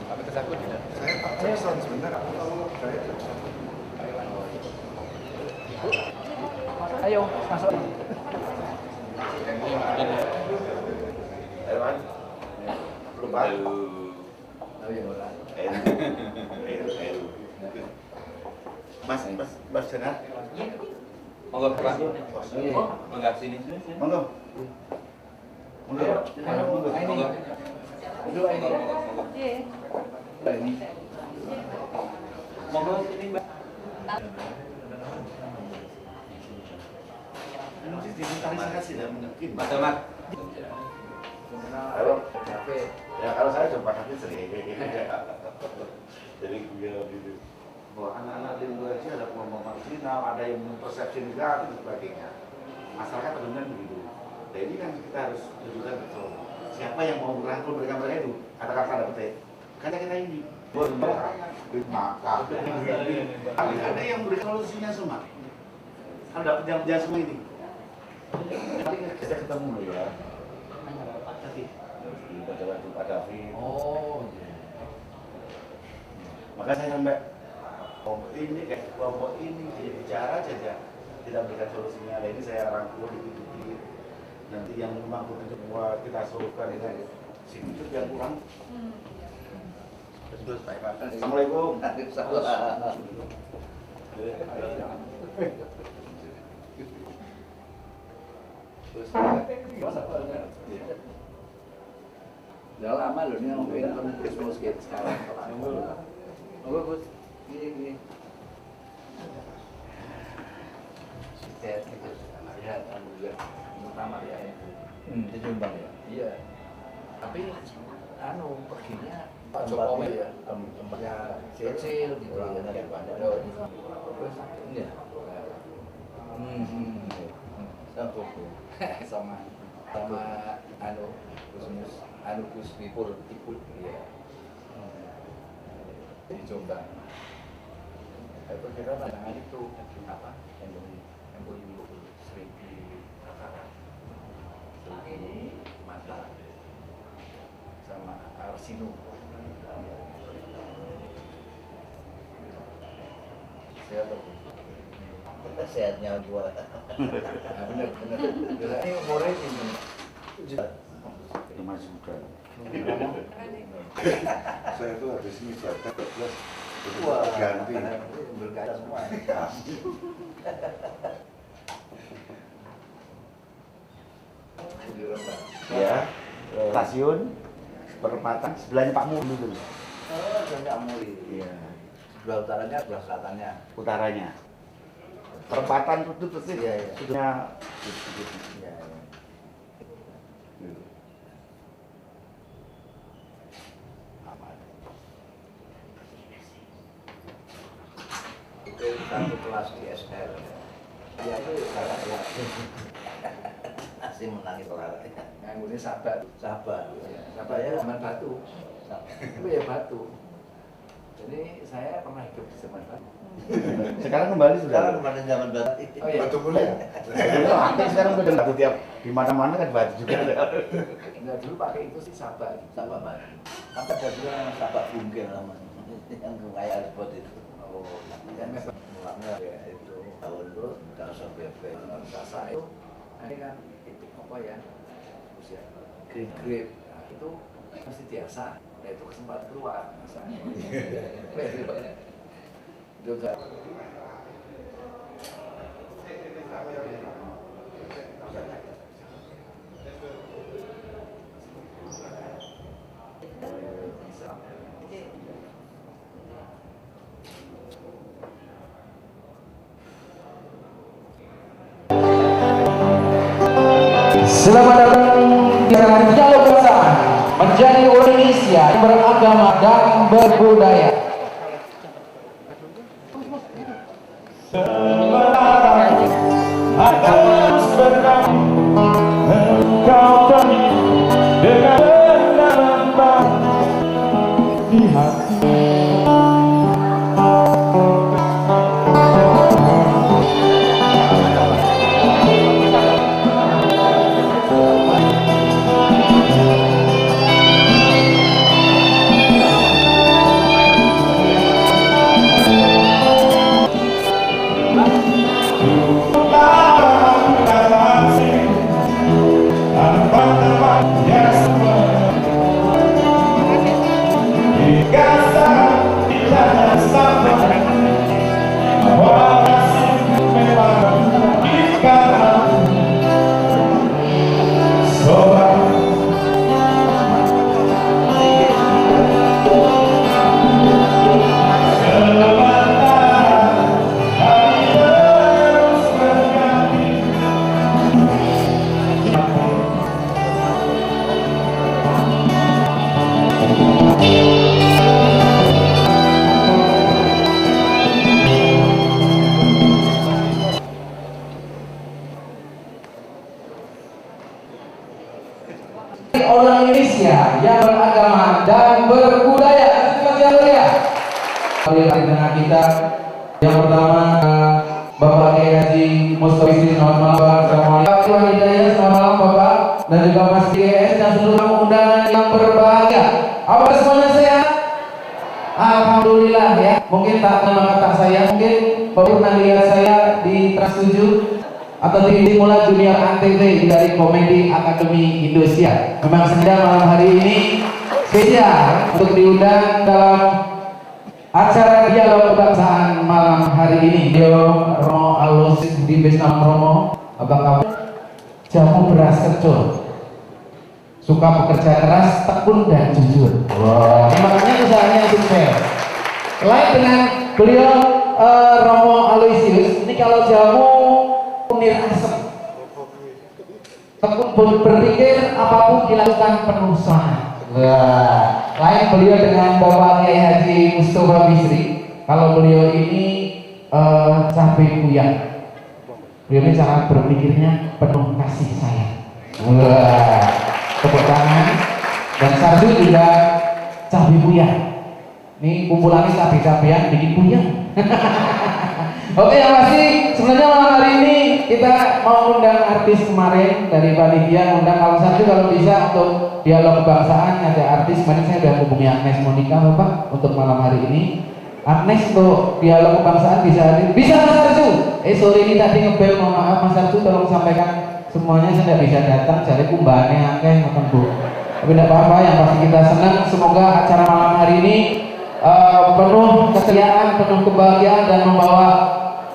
Apa kesakut tidak? Saya Pak Jackson sebentar. Ayo, masuk. Ayo, belum Pak. Mas Janar. Monggo Pak. Monggo sini. Monggo. Monggo. Monggo. Dua ini. Ini. Monggo sini Mbak. Mas Ahmad. Halo. Ya kalau saya coba tapi sering. Jadi gitu. Bahwa anak-anak di luar sih ada kelompok marginal, ada yang mempersepsi negatif dan sebagainya. Masyarakat benar begitu. Nah ini kan kita harus tunjukkan betul. Siapa yang mau merangkul mereka itu? Katakan tanda petik. Karena kita ini maka ada yang beri solusinya semua. Kalau dapat yang semua ini. Nanti kita ketemu loh ya. Tadi pada waktu Pak David. Oh. Maka saya sampai kelompok ini kelompok ini dia bicara saja tidak memberikan solusinya. Nah ini saya rangkul dikit-dikit. Nanti yang memang semua kita solusikan dengan sini itu yang kurang. Terus Pak. Assalamualaikum. Udah lama loh ini ngomongin Christmas Gate sekarang. Oh, Gus. Gini. Sehat gitu. Sehat, alhamdulillah. Pertama ya. Di Jombang ya. Iya. Tapi perginya Pak Jokowi ya. tempatnya kecil gitu ya. Terus ini ya. sama Gus Wipul iya di Jombang. Itu kira pandangan itu apa MOU 1000 mata sama Arsino. Sehat tuh. Sehatnya gua. Bener. Ini umurnya ini. Dimasukkan. Saya itu habis ini jatah 12 Wah, ganti. berkaca semua. Ya, stasiun perempatan sebelahnya Pak Mul dulu. Oh, Pak Muli. Iya. Sebelah utaranya, sebelah selatannya. Utaranya. Perempatan itu persis. Iya. Sudahnya. Iya. Itu satu kelas di SL. Dia itu salah ya. Asli menangis orang. Nganggunya sahabat. Sabar. Sahabatnya zaman batu. Itu ya batu. Jadi saya pernah hidup di zaman batu. Sekarang kembali sudah. Sekarang kemarin zaman batu. Oh iya. Batu mulia. Tapi sekarang udah batu tiap di mana-mana kan batu juga. Enggak, dulu pakai itu sih sahabat. Sabar batu. Apa ada juga yang sabar bungkel namanya. Yang kayak spot itu. Oh, Yang mulanya ya itu tahun itu tahun SBP. rasa itu ini kan itu apa ya usia grade nah, itu mesti biasa nah, itu kesempatan keluar misalnya itu enggak Selamat datang di Jalur Besar menjadi Indonesia yang beragama dan berbudaya. Atas berkami engkau kami dengan benar di hati. orang Indonesia yang beragama dan berbudaya. Di tengah kita yang pertama Bapak Kiai Haji Mustafizin, selamat malam. Assalamualaikum warahmatullahi wabarakatuh. Selamat malam Bapak dan juga Mas GS dan seluruh undangan yang berbahagia. Apa semuanya sehat? Alhamdulillah ya. Mungkin tak nama kata saya, mungkin Bapak pernah lihat saya di Trans 7 atau di Simula Junior Antv dari Komedi Akademi Indonesia. Memang sengaja malam hari ini spesial untuk diundang dalam acara dialog kebangsaan malam hari ini. Romo Alus di Besnam Romo, apa kabar? Jamu beras kecil, suka bekerja keras, tekun dan jujur. Wah, makanya usahanya sukses. Lain dengan beliau Romo Aloysius, ini kalau jamu punir asap, tekun berpikir apapun dilakukan penuh semangat. Wah, lain beliau dengan Bapak Kiai Haji Mustofa Bisri. Kalau beliau ini cabai kuyang, beliau ini cara berpikirnya penuh kasih sayang. Wah, tepuk tangan. Dan Sardu juga cabai kuyang. Ini kumpulannya cabai-cabean bikin kuyang. Oke, yang pasti sebenarnya malam hari ini kita mau undang artis kemarin dari panitia, undang kalau Sardu kalau bisa untuk dialog kebangsaan ada artis. Kemarin saya sudah hubungi Agnes Monica Bapak untuk malam hari ini. Agnes untuk dialog kebangsaan bisa hadir. Bisa Mas Sardu? Sore ini tadi ngebel, mohon maaf Mas Sardu tolong sampaikan semuanya, saya tidak bisa datang, cari kumbane akeh makan Bu. Tapi tidak apa-apa, yang pasti kita senang. Semoga acara malam hari ini penuh keceriaan, penuh kebahagiaan dan membawa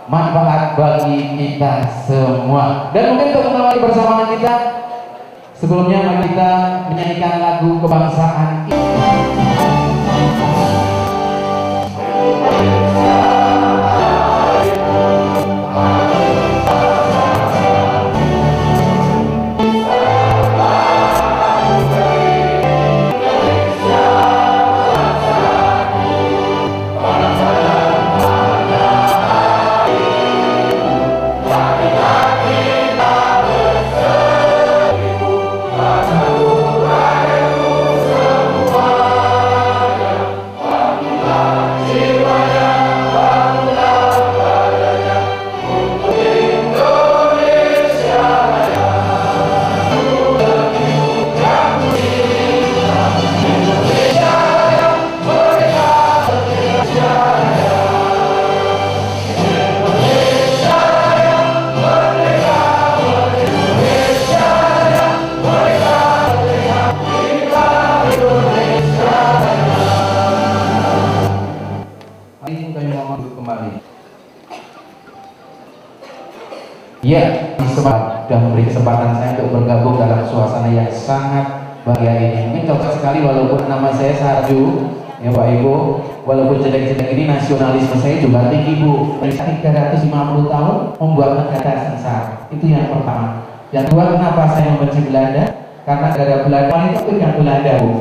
manfaat bagi kita semua. Dan mungkin untuk mengawali persamaan kita, sebelumnya mari kita menyanyikan lagu kebangsaan. Ya, sudah memberi kesempatan saya untuk bergabung dalam suasana yang sangat bahagia ini. Mungkin cocok sekali walaupun nama saya Sardu, ya Pak Ibu, walaupun jelek-jelek ini nasionalisme saya juga tinggi Bu. Saya 350 tahun membuat negara sengsara. Itu yang pertama. Yang kedua, kenapa saya membenci Belanda? Karena negara Belanda itu pegang Belanda Bu.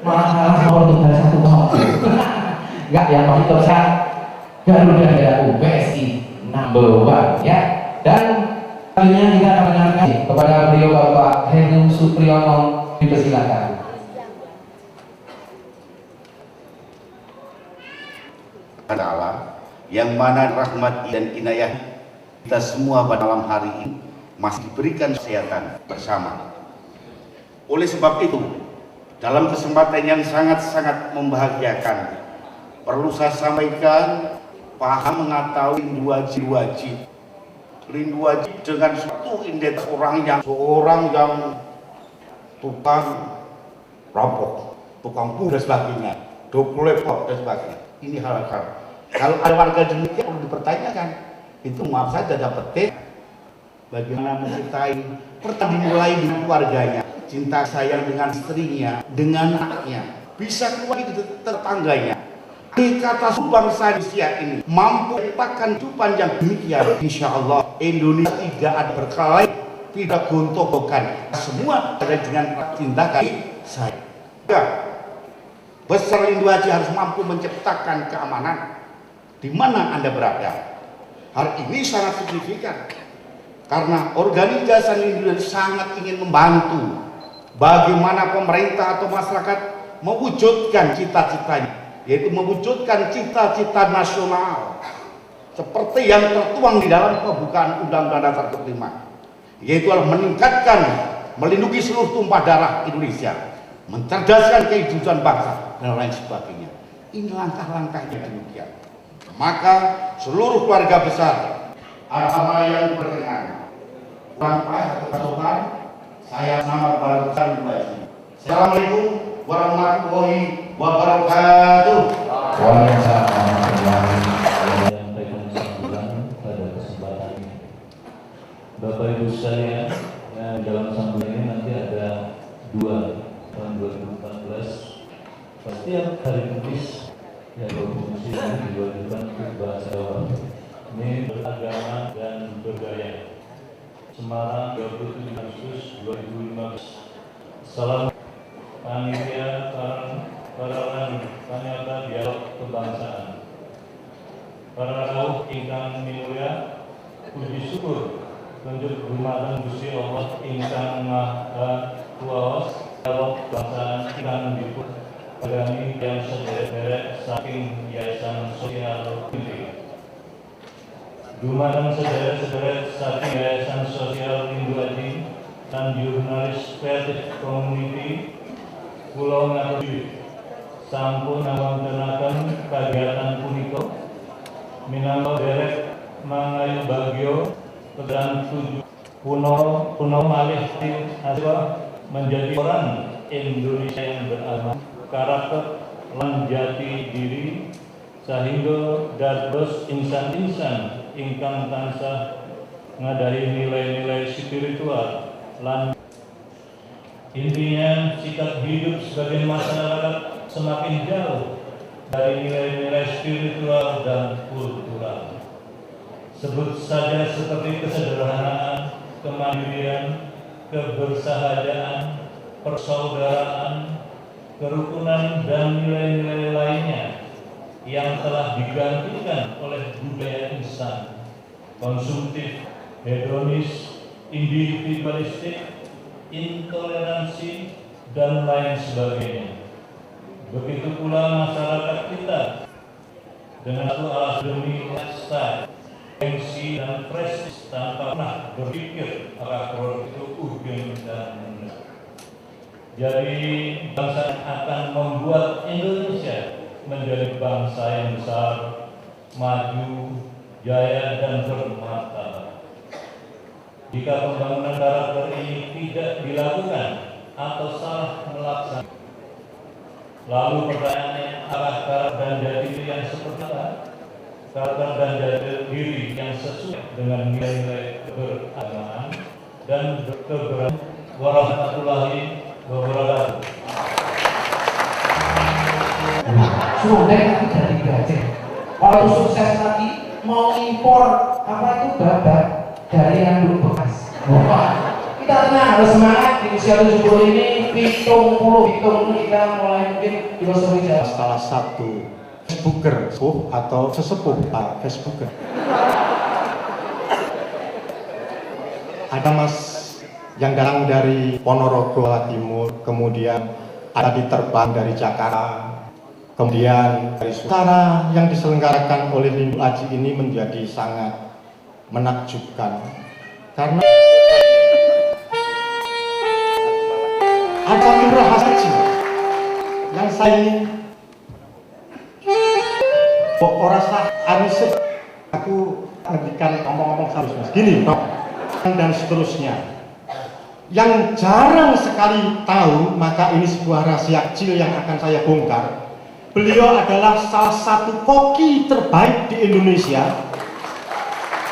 Malah kalah sama Portugal 1 tahun. Enggak, yang paling terbesar Garuda adalah PSI number 1 ya. Dan selanjutnya kita akan mendengarkan kepada beliau Bapak Heru Supriyono, dipersilakan. Allah yang mana rahmat dan inayah kita semua pada malam hari ini masih diberikan kesehatan bersama. Oleh sebab itu, dalam kesempatan yang sangat-sangat membahagiakan, perlu saya sampaikan, paham mengetahui rindu wajib dengan suatu identitas seorang yang tukang rampok, tukang dan sebagainya, dokulepot dan sebagainya. Ini hal-hal. Kalau ada warga demikian perlu dipertanyakan. Itu maaf saja dapat bagaimana mencintai. Pertama dimulai dengan keluarganya, cinta sayang dengan istrinya, dengan anaknya, bisa keluar di tetangganya. Ini kata bangsa Indonesia ini mampu menciptakan kehidupan yang demikian. Insya Allah Indonesia tidak ada berkelahi, tidak gontok-gontokan. Semua ada dengan cinta kasih sayang. Besar rindu haji harus mampu menciptakan keamanan di mana Anda berada. Hal ini sangat signifikan. Karena organisasi Indonesia sangat ingin membantu bagaimana pemerintah atau masyarakat mewujudkan cita-citanya, yaitu mewujudkan cita-cita nasional seperti yang tertuang di dalam pembukaan Undang-Undang Dasar 45, yaitu meningkatkan, melindungi seluruh tumpah darah Indonesia, mencerdaskan kehidupan bangsa, dan lain sebagainya. Ini langkah-langkahnya demikian. Maka seluruh keluarga besar, agama yang berkenan, sampai atau pasukan, saya nama baru Bayi. Assalamualaikum warahmatullahi wabarakatuh. Waalaikumsalam. Menyampaikan sambutan pada kesempatan ini. Bapak Ibu sekalian, dalam sambutan ini nanti ada 2 tahun 2014. Setiap hari Kamis yang berfungsi ini diwajibkan untuk bahasa Jawa. Ini beragama dan bergaya. Semarang 27 Agustus 2015. Salam panitia para panitia dialog kebangsaan. Para rawuh ingkang minulya, puji syukur tunjuk dumateng Gusti Allah ingkang Maha Kuwasa, dialog kebangsaan ingkang dipun pagani yang sederek saking Yayasan Sosial Inti. Dumateng sederek saking Yayasan Sosial Rindu Aji dan jurnalis kreatif community Pulau Ngaturi sampun ngawontenaken kegiatan punika minangka derek mangayu bagyo dan tujuh puno malih aswa menjadi orang Indonesia yang beramal, karakter lan jati diri sehingga dados insan-insan ingkang tansah ngadahi nilai-nilai spiritual lan intinya sikap hidup sebagai masyarakat semakin jauh dari nilai-nilai spiritual dan kultural. Sebut saja seperti kesederhanaan, kemandirian, kebersahajan, persaudaraan, kerukunan dan nilai-nilai lainnya yang telah digantikan oleh budaya insan, konsumtif, hedonis, individualistik, intoleransi, dan lain sebagainya. Begitu pula masyarakat kita dengan satu alas demi lifestyle, gengsi dan prestis tanpa pernah berpikir apakah itu ugem dan benar. Jadi bangsa akan membuat Indonesia menjadi bangsa yang besar, maju, jaya dan bermartabat. Jika pembangunan karakter ini tidak dilakukan atau salah melaksanakan, lalu pertanyaannya, apakah karakter dan jati diri yang seperti apa? Karakter dan jati diri yang sesuai dengan nilai-nilai keberagamaan dan keberagaman warahmatullahi wabarakatuh. Sudah nanti dari Gajah. Kalau sukses lagi mau impor apa itu babat dari yang dulu bekas. Kita tenang, harus semangat di usia 70 ini. Hitung kita mulai mungkin filosofi Jawa. Salah satu Facebooker atau sesepuh Facebooker. Ada Mas yang datang dari Ponorogo, Jawa Timur, kemudian ada diterbang dari Jakarta, kemudian dari Sumatera yang diselenggarakan oleh Rindu Aji ini menjadi sangat menakjubkan karena ada satu rahasia yang saya ingin orang sah anisip aku ngertikan ngomong-ngomong harus gini dan seterusnya yang jarang sekali tahu, maka ini sebuah rahasia kecil yang akan saya bongkar. Beliau adalah salah satu koki terbaik di Indonesia.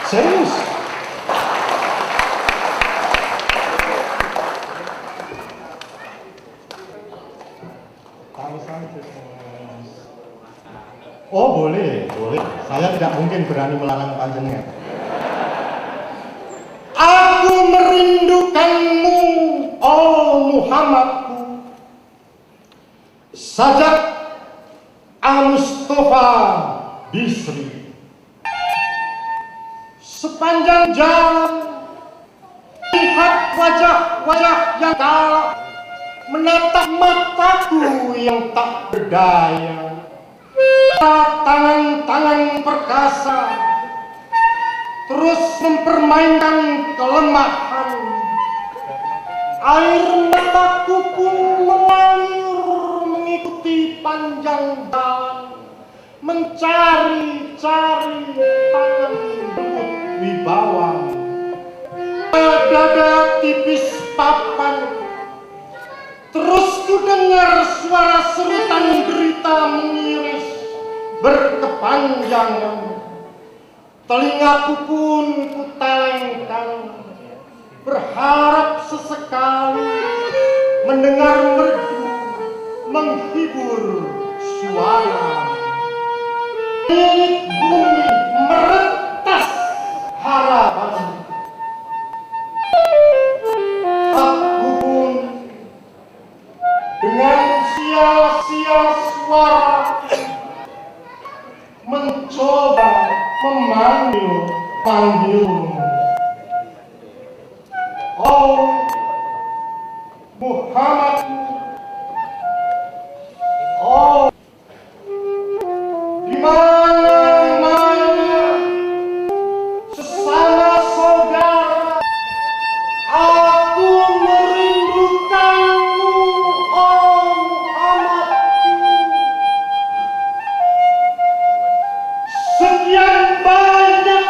Serius. Oh boleh. Saya tidak mungkin berani melarang panjenengan. Aku merindukanmu, oh Muhammadku, sajak Al-Mustafa Bisri. Sepanjang jalan Lihat wajah-wajah yang kalah, menatap mataku yang tak berdaya. Tangan-tangan perkasa terus mempermainkan kelemahan. Air mataku pun mengalir mengikuti panjang jalan, mencari-cari tangan lembut wibawa. Dada tipis papan, terus ku dengar suara serutan derita mengiris berkepanjangan. Telingaku pun ku talengkan, berharap sesekali mendengar merdu menghibur suara. Milik bumi meretas harapan. Aku pun dengan sial-sial suara mencoba memanggilmu. Oh Muhammad, oh di mana-mana sesama saudara, aku merindukanmu, oh Muhammadku. Sekian banyak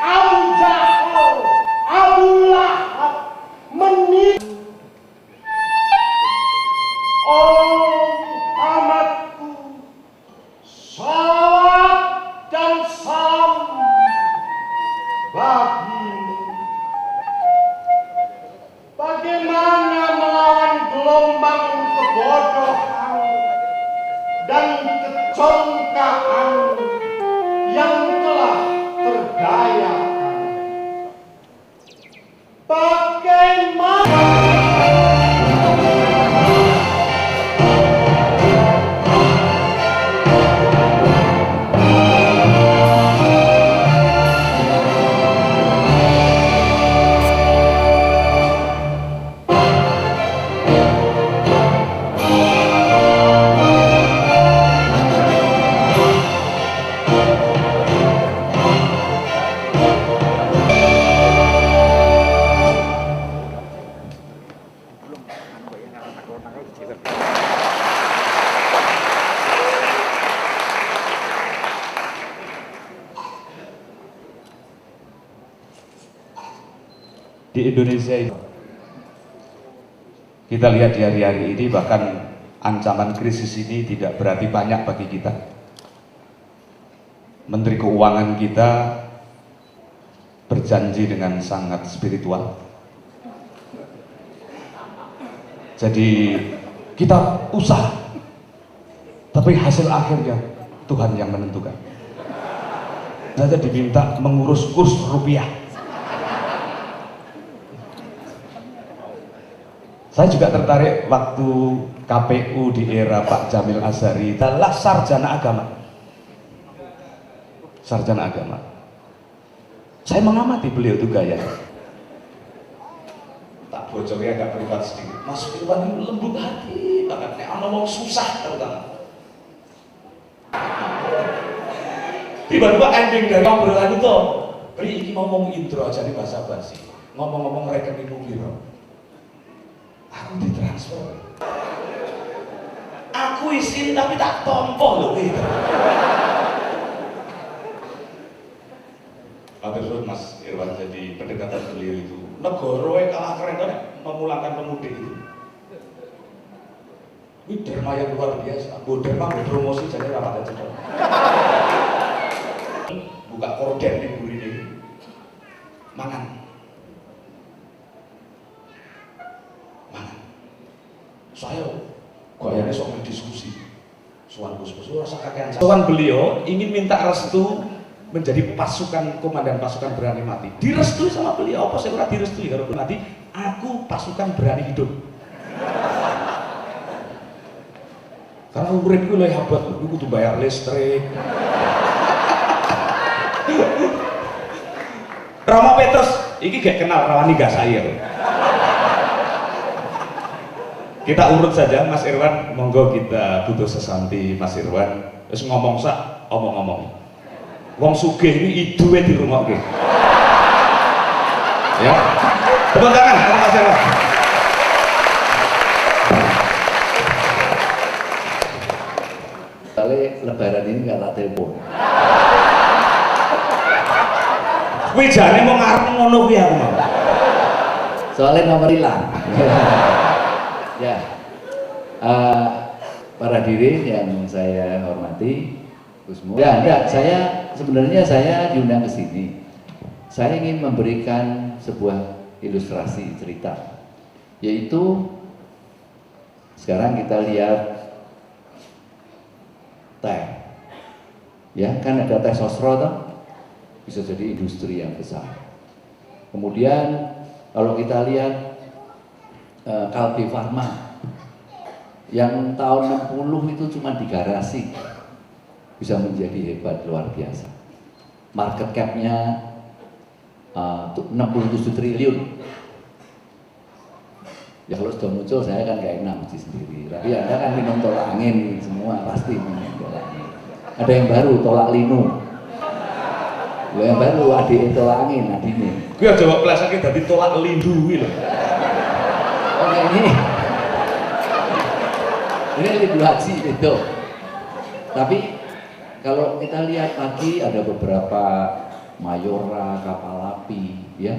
Abu Jahal, Abu Lahab menipu. Oh Muhammadku, salawat dan salam bagimu. Bagaimana melawan gelombang kebodohan dan kecongkaan yang telah terdayakan? Bagaimana di Indonesia ini, kita lihat di hari-hari ini bahkan ancaman krisis ini tidak berarti banyak bagi kita. Menteri Keuangan kita berjanji dengan sangat spiritual. Jadi kita usaha, tapi hasil akhirnya Tuhan yang menentukan. Saya diminta mengurus kurs rupiah. Saya juga tertarik waktu KPU di era Pak Jamil Azhari adalah sarjana agama. Sarjana agama. Saya mengamati beliau itu gaya. Tak bocornya agak privat sedikit. Mas Firman itu lembut hati banget. Nek ngomong susah terutama. Tiba-tiba ending dari obrolan itu, Pri ini ngomong intro aja di bahasa basi. Ngomong-ngomong rekeningmu piro. Aku ditransfer. Aku isin tapi tak tompo loh gitu. Terus Mas Irwan, jadi pendekatan beliau itu negara kalah keren kan memulangkan pemudik itu. Ini derma yang luar biasa. Derma promosi jadi rapat aja. Buka korden di buri ini. Mangan. Saya gayanya soal diskusi. Soal beliau ingin minta restu menjadi pasukan komandan pasukan berani mati. Direstui sama beliau, apa saya kurang direstui kalau mati. Aku pasukan berani hidup. Karena uripku luwih hebat, aku kudu bayar listrik. Rama Petrus, iki gak kenal rawani gak saya. Kita urut saja, Mas Irwan, monggo kita butuh sesanti Mas Irwan. Terus ngomong sak, omong-omong. Wong sugih ini iduwe di rumah oke. Ya, tepuk tangan untuk Mas Irwan. Kali lebaran ini nggak tak telepon. Kuwi jane mau ngarep ngono kuwi aku mau. Soalnya nomor hilang. Ya, para hadirin yang saya hormati, Gusmu. Ya, enggak, sebenarnya saya diundang ke sini. Saya ingin memberikan sebuah ilustrasi cerita, yaitu sekarang kita lihat teh, ya kan ada teh sosro toh, bisa jadi industri yang besar. Kemudian kalau kita lihat Kalbe Farma yang tahun 60 itu cuma di garasi bisa menjadi hebat luar biasa. Market cap-nya 67 triliun. Ya kalau sudah muncul saya kan gak enak mesti sendiri. Tapi Anda kan minum tolak angin semua pasti minum tolak angin. Ada yang baru tolak linu. Yang baru adik tolak angin adine. Gue coba pelesake dadi tolak lindu kuwi lho. Oke ini lindu haji itu. Tapi kalau kita lihat lagi ada beberapa Mayora, kapal api, ya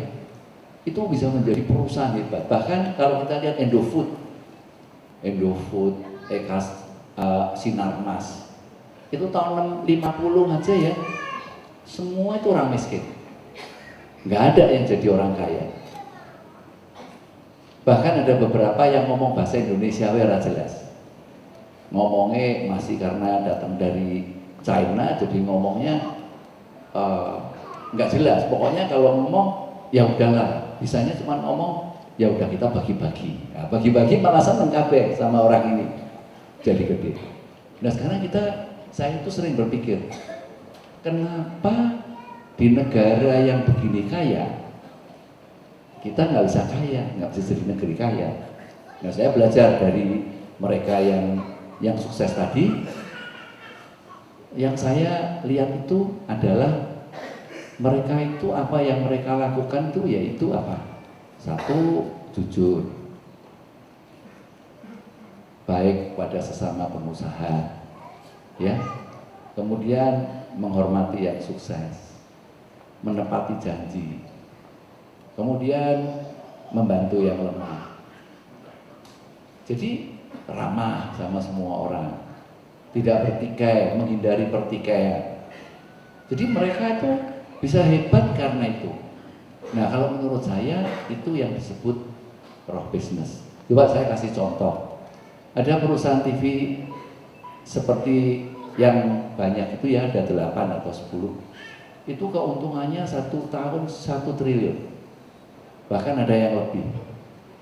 itu bisa menjadi perusahaan hebat. Bahkan kalau kita lihat Indofood, Ekas, Sinarmas, itu tahun 50 aja ya, semua itu orang miskin, nggak ada yang jadi orang kaya. Bahkan ada beberapa yang ngomong bahasa Indonesia ora jelas, ngomongnya masih karena datang dari China, jadi ngomongnya nggak jelas. Pokoknya kalau ngomong ya udahlah, bisanya cuma ngomong ya udah kita bagi-bagi. Nah, bagi-bagi malah seneng kabeh sama orang ini jadi gede. Nah sekarang saya itu sering berpikir, kenapa di negara yang begini kaya kita nggak bisa kaya, nggak bisa jadi negeri kaya. Nah saya belajar dari mereka yang sukses tadi. Yang saya lihat itu adalah mereka itu apa yang mereka lakukan itu yaitu apa? Satu, jujur, baik pada sesama pengusaha, ya. Kemudian menghormati yang sukses, menepati janji, kemudian membantu yang lemah. Jadi ramah sama semua orang, tidak bertikai, menghindari pertikaian. Jadi mereka itu bisa hebat karena itu. Nah kalau menurut saya itu yang disebut roh bisnis. Coba saya kasih contoh. Ada perusahaan TV seperti yang banyak itu ya, ada 8 atau 10. Itu keuntungannya 1 tahun 1 triliun. Bahkan ada yang lebih.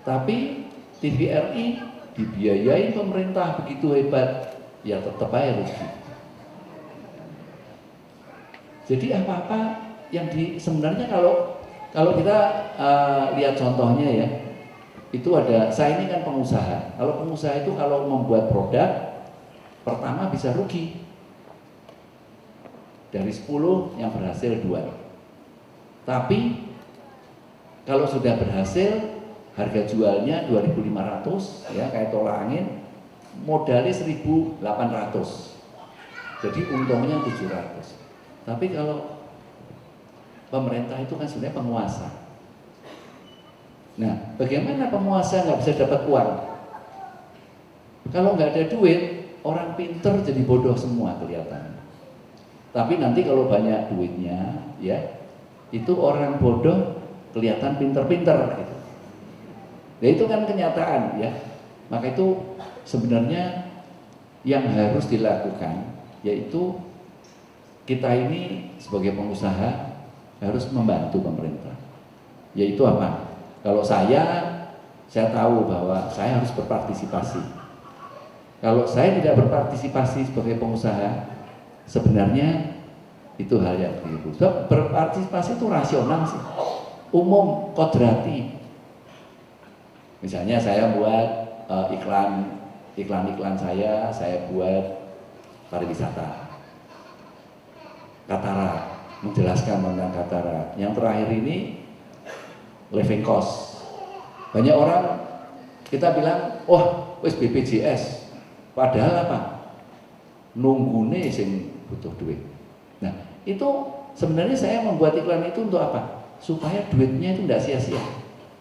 Tapi TVRI dibiayai pemerintah begitu hebat, ya tetap aja rugi. Jadi apa-apa yang sebenarnya kalau kita lihat contohnya ya, itu ada, saya ini kan pengusaha. Kalau pengusaha itu kalau membuat produk pertama bisa rugi, dari 10 yang berhasil 2. Tapi kalau sudah berhasil, harga jualnya 2.500 ya, kayak tolak angin, modalnya 1.800, jadi untungnya 700. Tapi kalau pemerintah itu kan sebenarnya penguasa. Nah, bagaimana penguasa nggak bisa dapat uang? Kalau nggak ada duit, orang pinter jadi bodoh semua kelihatan. Tapi nanti kalau banyak duitnya, ya itu orang bodoh kelihatan pinter-pinter gitu. Nah itu kan kenyataan ya. Maka itu sebenarnya yang harus dilakukan yaitu kita ini sebagai pengusaha harus membantu pemerintah. Yaitu apa? Kalau saya tahu bahwa saya harus berpartisipasi. Kalau saya tidak berpartisipasi sebagai pengusaha, sebenarnya itu hal yang keliru. Sebab berpartisipasi itu rasional sih, umum, kodrati. Misalnya saya buat iklan saya buat pariwisata, katarak, menjelaskan tentang katarak. Yang terakhir ini living cost. Banyak orang kita bilang, wah, wis BPJS, padahal apa? Nunggune sing butuh duit. Nah, itu sebenarnya saya membuat iklan itu untuk apa? Supaya duitnya itu tidak sia-sia.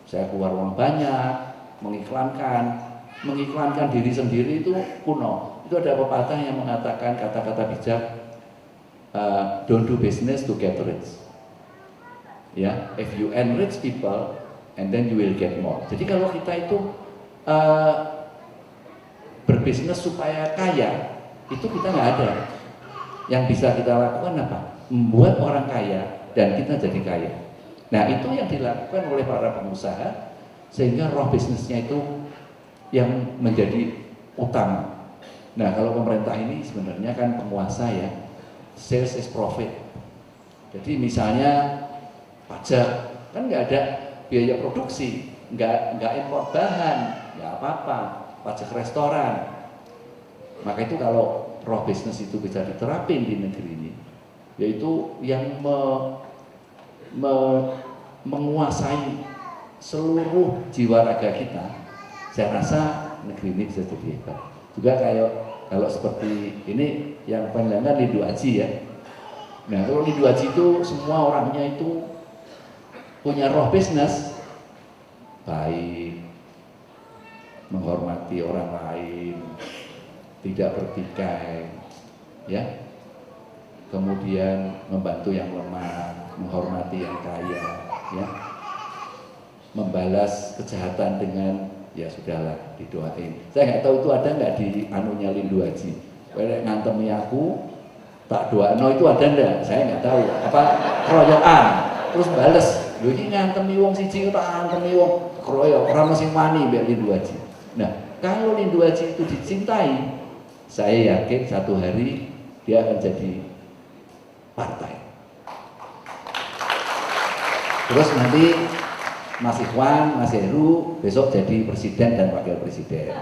Saya keluar uang banyak, mengiklankan diri sendiri itu kuno. Itu ada pepatah yang mengatakan kata-kata bijak, don't do business to get rich. Ya, if you enrich people, and then you will get more. Jadi kalau kita itu berbisnis supaya kaya, itu kita nggak ada. Yang bisa kita lakukan apa? Membuat orang kaya dan kita jadi kaya. Nah, itu yang dilakukan oleh para pengusaha sehingga roh bisnisnya itu yang menjadi utama. Nah, kalau pemerintah ini sebenarnya kan penguasa ya, sales is profit. Jadi misalnya pajak kan nggak ada biaya produksi, nggak impor bahan, nggak apa-apa, pajak restoran. Maka itu kalau roh bisnis itu bisa diterapin di negeri ini, yaitu yang menguasai seluruh jiwa raga kita, saya rasa negeri ini bisa jadi hebat. Juga kalau seperti ini yang panjangkan Lindu Aji ya. Nah, kalau Lindu Aji itu semua orangnya itu punya roh bisnis, baik, menghormati orang lain, tidak bertikai, ya, kemudian membantu yang lemah, menghormati yang kaya, ya, membalas kejahatan dengan ya sudahlah, didoain. Saya nggak tahu itu ada nggak di anunya Lindu Aji. Kayak ngantemi aku, tak doano itu ada nggak? Saya nggak tahu. Apa keroyokan, terus bales. Lho iki ngantemi wong siji tak ngantemi wong keroyok, ora mesti wani mbek Lindu Aji. Nah, kalau Lindu Aji itu dicintai, saya yakin satu hari dia akan jadi partai. Terus nanti Mas Ikhwan, Mas Heru besok jadi presiden dan wakil presiden.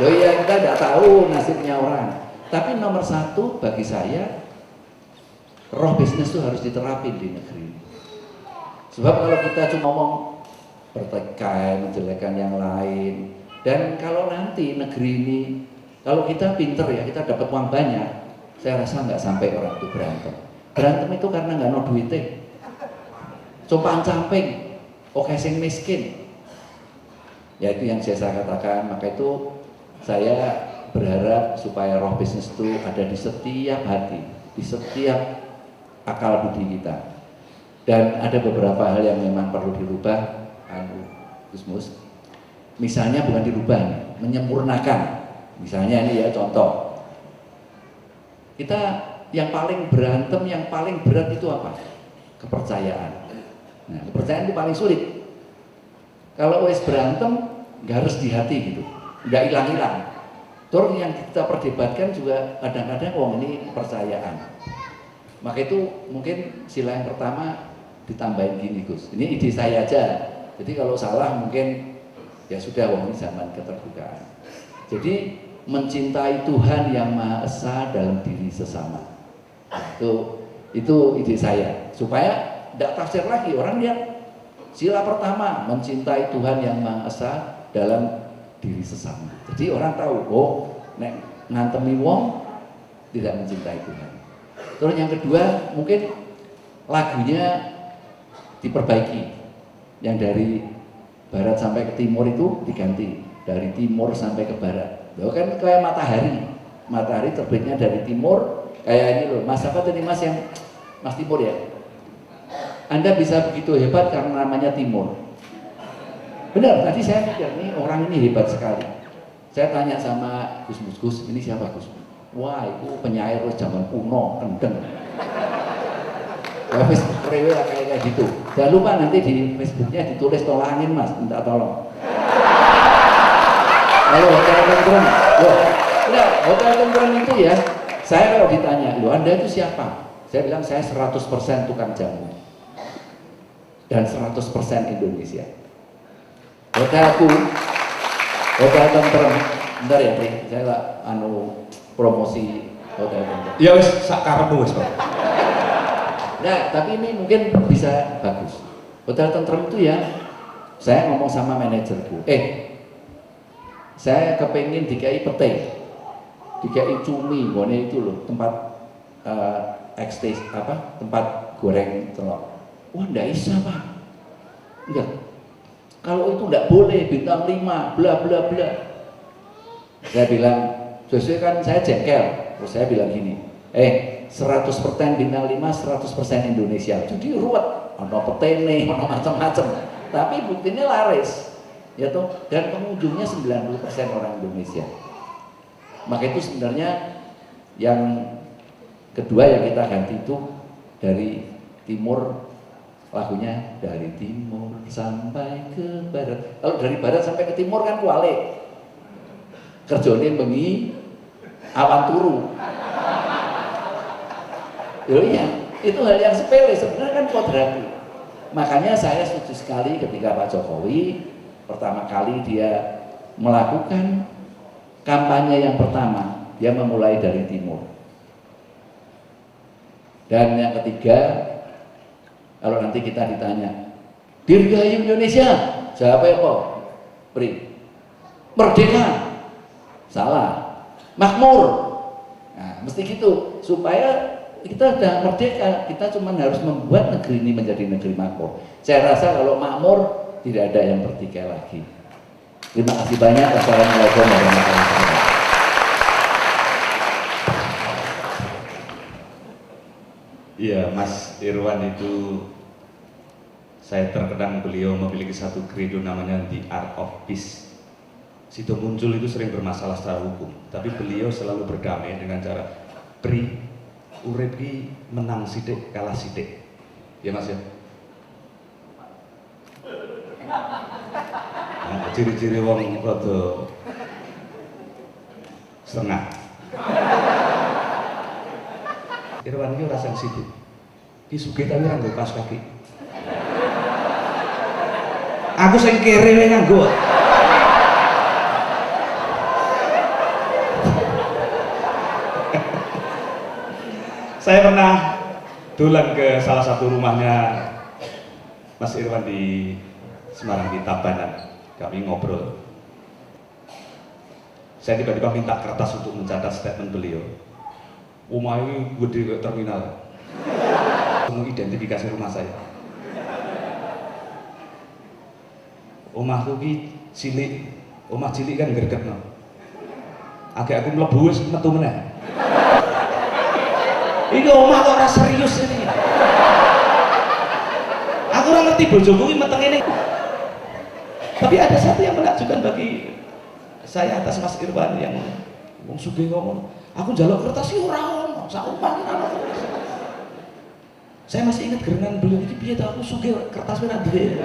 Loh ya, kita tidak tahu nasibnya orang. Tapi nomor satu bagi saya, roh bisnis itu harus diterapin di negeri. Sebab kalau kita cuma ngomong bertikai, menjelekan yang lain, dan kalau nanti negeri ini, kalau kita pinter ya, kita dapat uang banyak, saya rasa nggak sampai orang itu berantem. Berantem itu karena nggak no duitnya, compaan camping, oke sing miskin. Ya itu yang saya katakan. Maka itu saya berharap supaya roh bisnis itu ada di setiap hati, di setiap akal budi kita. Dan ada beberapa hal yang memang perlu dirubah, Gusmus. Misalnya bukan dirubah, menyempurnakan. Misalnya ini ya contoh. Kita yang paling berantem, yang paling berat itu apa? Kepercayaan. Nah, kepercayaan itu paling sulit. Kalau wes berantem, nggak harus di hati gitu, nggak hilang-hilang. Terus yang kita perdebatkan juga kadang-kadang, oh ini kepercayaan. Maka itu mungkin sila yang pertama ditambahin gini Gus. Ini ide saya aja. Jadi kalau salah mungkin ya sudah, wong ini zaman keterbukaan. Jadi mencintai Tuhan yang Maha Esa dalam diri sesama. Itu ide saya. Supaya tidak tafsir lagi, orang lihat sila pertama mencintai Tuhan yang Maha Esa dalam diri sesama. Jadi orang tahu, oh nek ngantemi wong tidak mencintai Tuhan. Terus yang kedua mungkin lagunya diperbaiki, yang dari barat sampai ke timur itu diganti, dari timur sampai ke barat. Loh kan kayak matahari terbitnya dari timur, kayak ini loh, Mas apa tadi Mas yang Mas Timur ya? Anda bisa begitu hebat karena namanya Timur. Benar, tadi saya pikir nih orang ini hebat sekali. Saya tanya sama Gus, ini siapa Gus? Wah itu penyair zaman kuno, kendeng. Habis rewe kayak gitu. Jangan lupa nanti di Facebooknya ditulis tolangin Mas, minta tolong. Lalu hotel tenggelam, loh, enggak, hotel tenggelam itu ya. Saya kalau ditanya, loh Anda itu siapa? Saya bilang saya 100% tukang jamu dan 100% Indonesia. Hotelku, hotel tentrem. Bentar ya, Tri, saya promosi hotel tentrem. Ya wis sak karepmu wis, Pak. Nah, tapi ini mungkin bisa bagus. Hotel tentrem itu ya, saya ngomong sama manajerku, saya kepengin dikai pete, dikai cumi, gone itu loh, tempat tempat goreng telur. Wah, enggak bisa, Pak. Enggak. Kalau itu enggak boleh, bintang 5, bla bla bla. Saya bilang, sesuai kan saya jengkel. Terus saya bilang gini, 100% bintang 5, 100% Indonesia. Jadi ruwet, ono petene, ono macam-macam. Tapi buktinya laris. Ya toh, dan pengunjungnya 90% orang Indonesia. Maka itu sebenarnya yang kedua yang kita ganti itu dari timur, lagunya dari timur sampai ke barat. Kalau dari barat sampai ke timur kan kuali. Kerjone bengi awan turu. Iya, itu hal yang sepele, sebenarnya kan kodrati. Makanya saya setuju sekali ketika Pak Jokowi pertama kali dia melakukan kampanye yang pertama, dia memulai dari timur. Dan yang ketiga, kalau nanti kita ditanya, Dirgahayu Indonesia, siapa ya Pak? Pri, merdeka, salah, makmur. Nah, mesti gitu, supaya kita sudah merdeka, kita cuma harus membuat negeri ini menjadi negeri makmur. Saya rasa kalau makmur, tidak ada yang bertikai lagi. Terima kasih banyak. Assalamualaikum warahmatullahi wabarakatuh. Iya, Mas Irwan itu saya terkenang beliau memiliki satu credo namanya The Art of Peace. Situ muncul itu sering bermasalah secara hukum, tapi beliau selalu berdamai dengan cara Pri, urip ki menang sidik kalah sidik. Ya Mas ya. Nah, ciri-ciri wong rada setengah. Irwan iki ora sensitif. Ki sugih tapi ora nggo kaos kaki. Aku sing kere wae nganggo. Saya pernah dolan ke salah satu rumahnya Mas Irwan di Semarang di Tabanan. Kami ngobrol. Saya tiba-tiba minta kertas untuk mencatat statement beliau. Rumah ini gede ke terminal. Temu identifikasi rumah saya. Omahku ki cilik, omah cilik kan gregetno. Agak aku mlebu wis metu meneh. Ini omah kok ora serius ini. Aku ora ngerti bojoku ki meteng ini. Tapi ada satu yang menakjubkan bagi saya atas Mas Irwan yang wong sugih ngomong, aku njaluk kertas iki ora ono, sak omah ora ono. Saya masih ingat gerengan beliau iki piye ta aku sugih kertas ora duwe.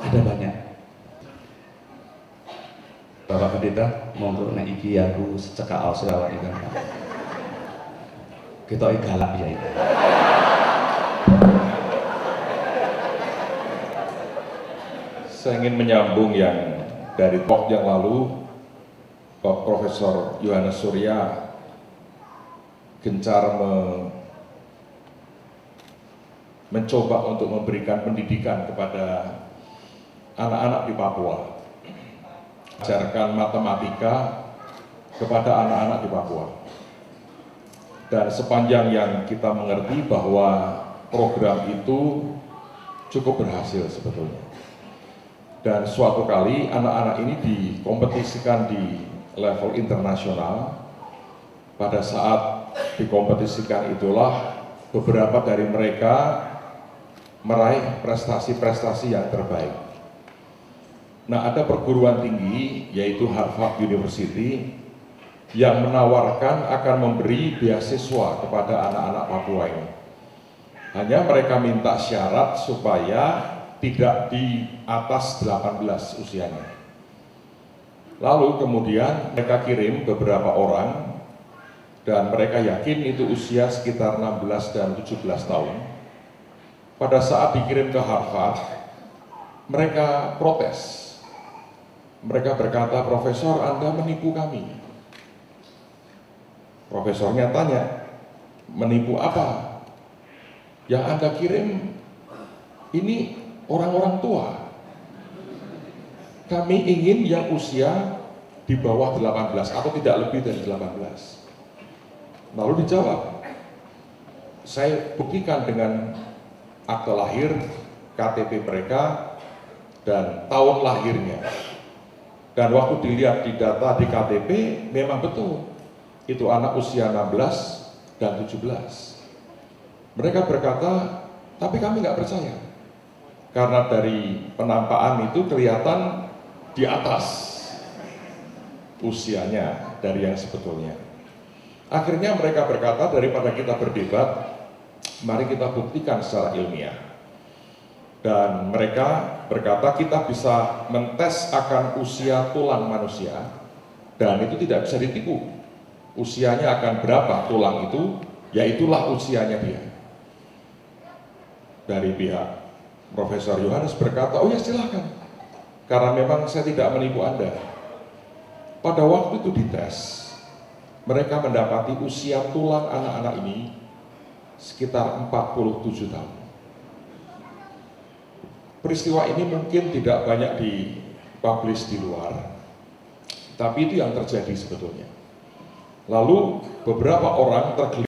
Ada banyak. Bapak Pendeta, monggo nek iki aku secekak aos awak iki. Ketoke galak ya itu. Saya ingin menyambung yang dari talk yang lalu, Pak Profesor Yohanes Surya gencar mencoba untuk memberikan pendidikan kepada anak-anak di Papua, ajarkan matematika kepada anak-anak di Papua. Dan sepanjang yang kita mengerti bahwa program itu cukup berhasil sebetulnya. Dan suatu kali anak-anak ini dikompetisikan di level internasional. Pada saat dikompetisikan itulah beberapa dari mereka meraih prestasi-prestasi yang terbaik. Nah, ada perguruan tinggi yaitu Harvard University yang menawarkan akan memberi beasiswa kepada anak-anak Papua ini. Hanya mereka minta syarat supaya tidak di atas 18 usianya. Lalu kemudian mereka kirim beberapa orang dan mereka yakin itu usia sekitar 16 dan 17 tahun. Pada saat dikirim ke Harvard, mereka protes. Mereka berkata, "Profesor, Anda menipu kami." Profesornya tanya, "Menipu apa? Yang Anda kirim ini orang-orang tua. Kami ingin yang usia di bawah 18 atau tidak lebih dari 18. Lalu dijawab, "Saya buktikan dengan akte lahir, KTP mereka, dan tahun lahirnya. Dan waktu dilihat di data di KTP, memang betul, itu anak usia 16 dan 17. Mereka berkata, "Tapi kami nggak percaya. Karena dari penampakan itu kelihatan di atas usianya dari yang sebetulnya." Akhirnya mereka berkata, daripada kita berdebat, mari kita buktikan secara ilmiah. Dan mereka berkata, kita bisa mentes akan usia tulang manusia, dan itu tidak bisa ditipu. Usianya akan berapa tulang itu, yaitulah usianya dia. Dari pihak Profesor Yohanes berkata, "Oh ya silahkan, karena memang saya tidak menipu Anda." Pada waktu itu dites, mereka mendapati usia tulang anak-anak ini sekitar 47 tahun. Peristiwa ini mungkin tidak banyak dipublish di luar, tapi itu yang terjadi sebetulnya. Lalu beberapa orang tergelincir